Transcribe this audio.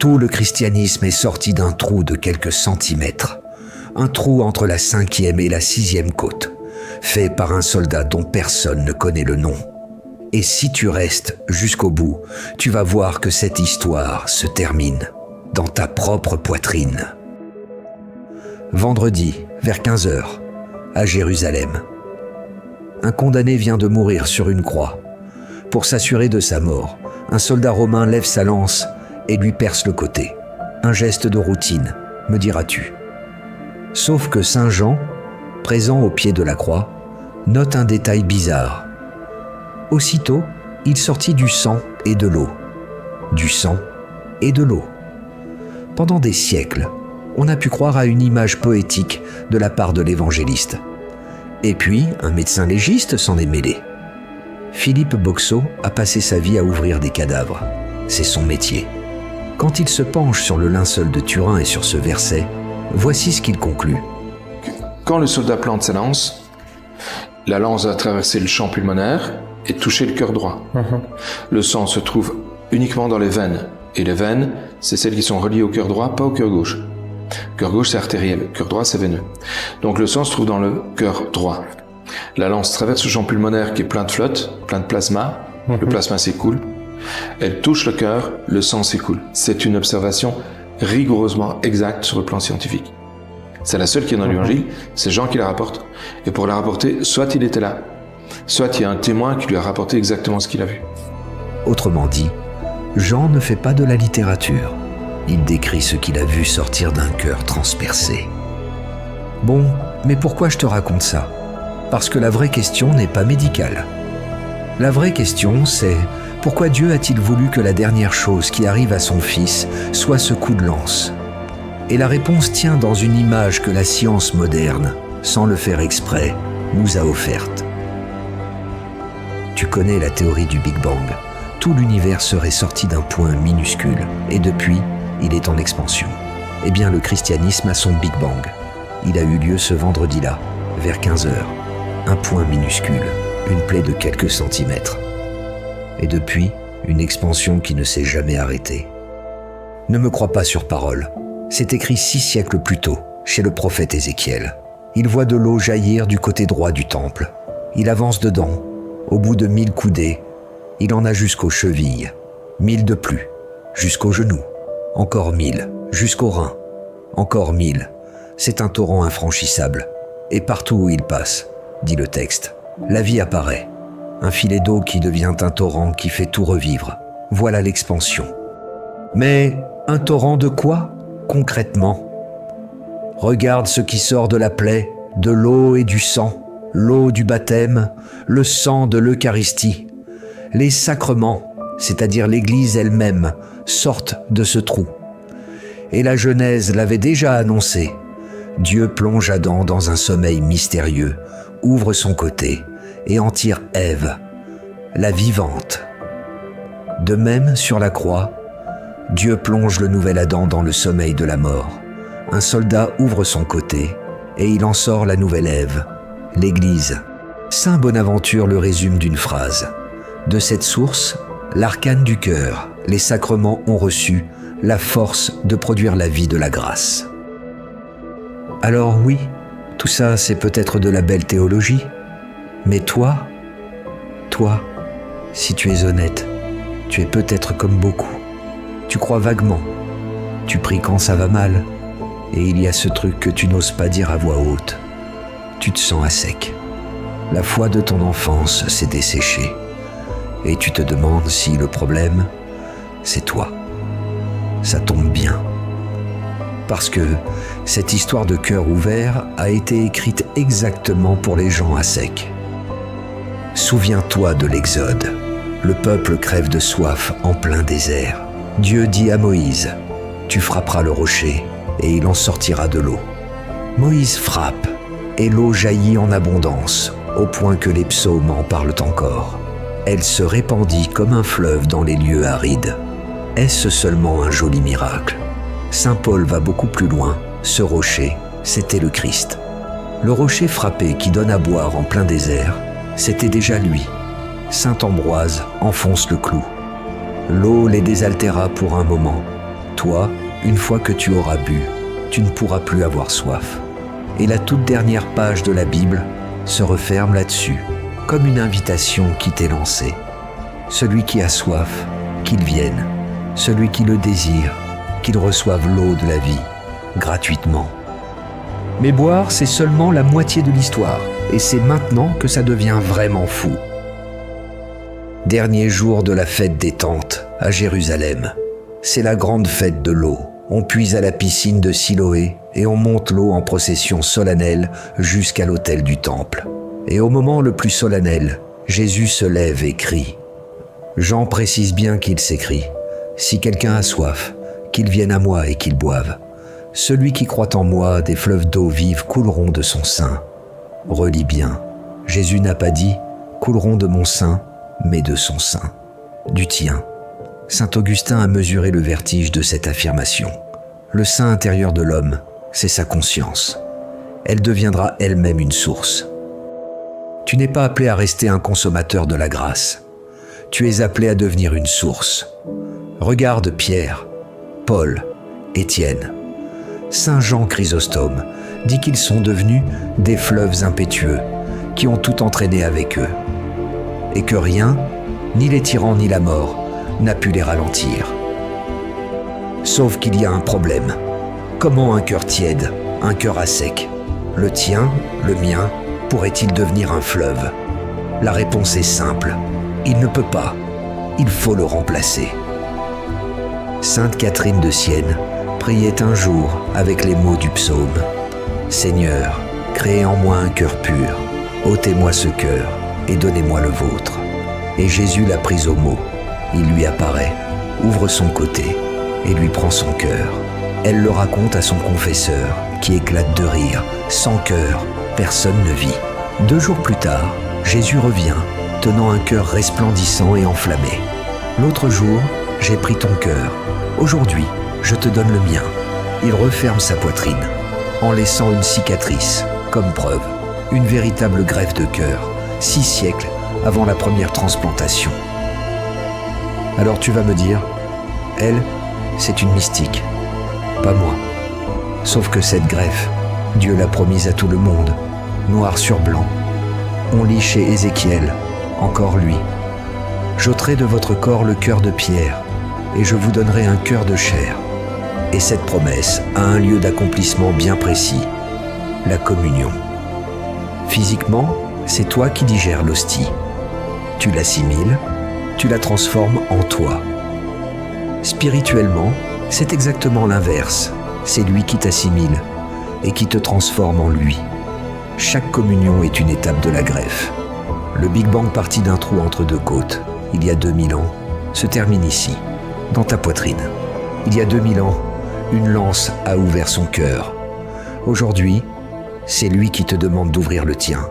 Tout le christianisme est sorti d'un trou de quelques centimètres. Un trou entre la 5e et la 6e côte, fait par un soldat dont personne ne connaît le nom. Et si tu restes jusqu'au bout, tu vas voir que cette histoire se termine dans ta propre poitrine. Vendredi, vers 15h, à Jérusalem. Un condamné vient de mourir sur une croix. Pour s'assurer de sa mort, un soldat romain lève sa lance et lui perce le côté. Un geste de routine, me diras-tu. Sauf que Saint Jean, présent au pied de la croix, note un détail bizarre. Aussitôt, il sortit du sang et de l'eau. Du sang et de l'eau. Pendant des siècles, on a pu croire à une image poétique de la part de l'évangéliste. Et puis, un médecin légiste s'en est mêlé. Philippe Boxeau a passé sa vie à ouvrir des cadavres. C'est son métier. Quand il se penche sur le linceul de Turin et sur ce verset, voici ce qu'il conclut. Quand le soldat plante sa lance, la lance a traversé le champ pulmonaire et touché le cœur droit. Le sang se trouve uniquement dans les veines. Et les veines, c'est celles qui sont reliées au cœur droit, pas au cœur gauche. Le cœur gauche, c'est artériel. Le cœur droit, c'est veineux. Donc le sang se trouve dans le cœur droit. La lance traverse le champ pulmonaire qui est plein de flotte, plein de plasma. Le plasma s'écoule. Elle touche le cœur, le sang s'écoule. C'est une observation rigoureusement exacte sur le plan scientifique. C'est la seule qui est dans l'évangile, c'est Jean qui la rapporte. Et pour la rapporter, soit il était là, soit il y a un témoin qui lui a rapporté exactement ce qu'il a vu. Autrement dit, Jean ne fait pas de la littérature. Il décrit ce qu'il a vu sortir d'un cœur transpercé. Bon, mais pourquoi je te raconte ça ? Parce que la vraie question n'est pas médicale. La vraie question, c'est pourquoi Dieu a-t-il voulu que la dernière chose qui arrive à son Fils soit ce coup de lance ? Et la réponse tient dans une image que la science moderne, sans le faire exprès, nous a offerte. Tu connais la théorie du Big Bang. Tout l'univers serait sorti d'un point minuscule, et depuis, il est en expansion. Eh bien, le christianisme a son Big Bang. Il a eu lieu ce vendredi-là, vers 15h. Un point minuscule, une plaie de quelques centimètres. Et depuis, une expansion qui ne s'est jamais arrêtée. Ne me crois pas sur parole. C'est écrit 6 siècles plus tôt, chez le prophète Ézéchiel. Il voit de l'eau jaillir du côté droit du temple. Il avance dedans, au bout de 1000 coudées. Il en a jusqu'aux chevilles. 1000 de plus, jusqu'aux genoux. Encore 1000, jusqu'aux reins. Encore 1000. C'est un torrent infranchissable. Et partout où il passe, dit le texte, la vie apparaît. Un filet d'eau qui devient un torrent qui fait tout revivre. Voilà l'expansion. Mais un torrent de quoi ? Concrètement, regarde ce qui sort de la plaie, de l'eau et du sang, l'eau du baptême, le sang de l'Eucharistie. Les sacrements, c'est-à-dire l'Église elle-même, sortent de ce trou. Et la Genèse l'avait déjà annoncé. Dieu plonge Adam dans un sommeil mystérieux, ouvre son côté et en tire Ève, la vivante. De même, sur la croix, Dieu plonge le nouvel Adam dans le sommeil de la mort. Un soldat ouvre son côté et il en sort la nouvelle Ève, l'Église. Saint Bonaventure le résume d'une phrase. De cette source, l'arcane du cœur, les sacrements ont reçu la force de produire la vie de la grâce. Alors oui, tout ça c'est peut-être de la belle théologie, mais toi, si tu es honnête, tu es peut-être comme beaucoup. Tu crois vaguement, tu pries quand ça va mal, et il y a ce truc que tu n'oses pas dire à voix haute. Tu te sens à sec. La foi de ton enfance s'est desséchée, et tu te demandes si le problème, c'est toi. Ça tombe bien. Parce que cette histoire de cœur ouvert a été écrite exactement pour les gens à sec. Souviens-toi de l'Exode. Le peuple crève de soif en plein désert. Dieu dit à Moïse, « Tu frapperas le rocher, et il en sortira de l'eau. » Moïse frappe, et l'eau jaillit en abondance, au point que les psaumes en parlent encore. Elle se répandit comme un fleuve dans les lieux arides. Est-ce seulement un joli miracle ? Saint Paul va beaucoup plus loin. Ce rocher, c'était le Christ. Le rocher frappé qui donne à boire en plein désert, c'était déjà lui. Saint Ambroise enfonce le clou. L'eau les désaltéra pour un moment, Toi, une fois que tu auras bu, tu ne pourras plus avoir soif. Et la toute dernière page de la Bible se referme là-dessus, comme une invitation qui t'est lancée. Celui qui a soif, qu'il vienne. Celui qui le désire, qu'il reçoive l'eau de la vie, gratuitement. Mais boire, c'est seulement la moitié de l'histoire, et c'est maintenant que ça devient vraiment fou. Dernier jour de la fête des tentes, à Jérusalem. C'est la grande fête de l'eau. On puise à la piscine de Siloé et on monte l'eau en procession solennelle jusqu'à l'autel du temple. Et au moment le plus solennel, Jésus se lève et crie. Jean précise bien qu'il s'écrie « Si quelqu'un a soif, qu'il vienne à moi et qu'il boive. Celui qui croit en moi, des fleuves d'eau vive couleront de son sein. » Relis bien, Jésus n'a pas dit « couleront de mon sein », mais de son sein, du tien. Saint Augustin a mesuré le vertige de cette affirmation. Le sein intérieur de l'homme, c'est sa conscience. Elle deviendra elle-même une source. Tu n'es pas appelé à rester un consommateur de la grâce. Tu es appelé à devenir une source. Regarde Pierre, Paul, Étienne. Saint Jean Chrysostome dit qu'ils sont devenus des fleuves impétueux qui ont tout entraîné avec eux. Et que rien, ni les tyrans ni la mort, n'a pu les ralentir. Sauf qu'il y a un problème. Comment un cœur tiède, un cœur à sec, le tien, le mien, pourrait-il devenir un fleuve? La réponse est simple. Il ne peut pas. Il faut le remplacer. Sainte Catherine de Sienne priait un jour avec les mots du psaume. « Seigneur, créez en moi un cœur pur, ôtez-moi ce cœur et donnez-moi le vôtre. » Et Jésus l'a prise au mot. Il lui apparaît, ouvre son côté et lui prend son cœur. Elle le raconte à son confesseur, qui éclate de rire. Sans cœur, personne ne vit. 2 jours plus tard, Jésus revient, tenant un cœur resplendissant et enflammé. L'autre jour, j'ai pris ton cœur. Aujourd'hui, je te donne le mien. Il referme sa poitrine, en laissant une cicatrice, comme preuve, une véritable greffe de cœur, 6 siècles avant la première transplantation. Alors tu vas me dire, elle, c'est une mystique, pas moi. Sauf que cette greffe, Dieu l'a promise à tout le monde, noir sur blanc. On lit chez Ézéchiel, encore lui. J'ôterai de votre corps le cœur de pierre, et je vous donnerai un cœur de chair. Et cette promesse a un lieu d'accomplissement bien précis, la communion. Physiquement, c'est toi qui digères l'hostie. Tu l'assimiles, tu la transformes en toi. Spirituellement, c'est exactement l'inverse. C'est lui qui t'assimile et qui te transforme en lui. Chaque communion est une étape de la greffe. Le Big Bang parti d'un trou entre 2 côtes, il y a 2000 ans, se termine ici, dans ta poitrine. Il y a 2000 ans, une lance a ouvert son cœur. Aujourd'hui, c'est lui qui te demande d'ouvrir le tien.